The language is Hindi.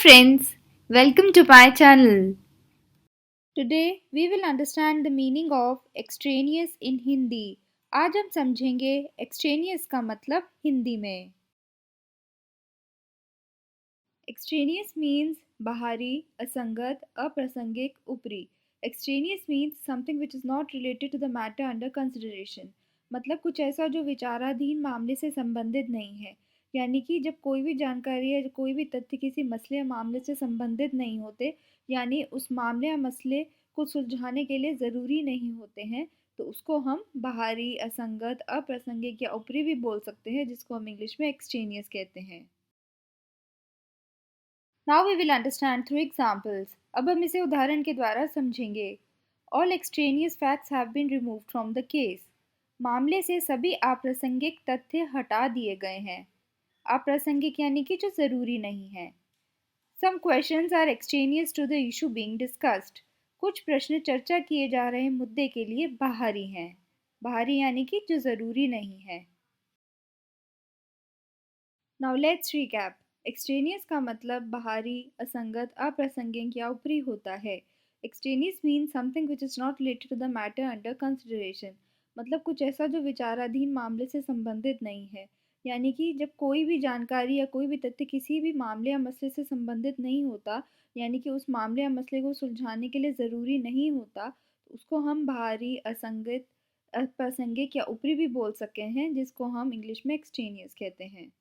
friends, welcome to my channel. Today we will understand the meaning of extraneous in Hindi. आज हम समझेंगे extraneous का मतलब हिंदी में. Extraneous means बाहरी, असंगत, अप्रासंगिक, ऊपरी. Extraneous means something which is not related to the matter under consideration. मतलब कुछ ऐसा जो विचाराधीन मामले से संबंधित नहीं है. यानी कि जब कोई भी जानकारी या कोई भी तथ्य किसी मसले या मामले से संबंधित नहीं होते, यानी उस मामले या मसले को सुलझाने के लिए ज़रूरी नहीं होते हैं, तो उसको हम बाहरी, असंगत, अप्रासंगिक या ऊपरी भी बोल सकते हैं, जिसको हम इंग्लिश में एक्सट्रेनियस कहते हैं. Now we will understand through examples. अब हम इसे उदाहरण के द्वारा समझेंगे. All extraneous facts have been removed from the case. मामले से सभी अप्रासंगिक तथ्य हटा दिए गए हैं. अप्रासंगिक यानी कि जो ज़रूरी नहीं है. Some questions are extraneous to the issue being discussed. कुछ प्रश्न चर्चा किए जा रहे मुद्दे के लिए बाहरी हैं. बाहरी यानी कि जो ज़रूरी नहीं है. Now let's recap. Extraneous का मतलब बाहरी, असंगत, अप्रासंगिक या ऊपरी होता है. Extraneous means something which is not related to the matter under consideration. मतलब कुछ ऐसा जो विचाराधीन मामले से संबंधित नहीं है. यानी कि जब कोई भी जानकारी या कोई भी तथ्य किसी भी मामले या मसले से संबंधित नहीं होता, यानी कि उस मामले या मसले को सुलझाने के लिए ज़रूरी नहीं होता, तो उसको हम बाहरी, असंगत, अप्रासंगिक या ऊपरी भी बोल सकते हैं, जिसको हम इंग्लिश में एक्सट्रेनियस कहते हैं.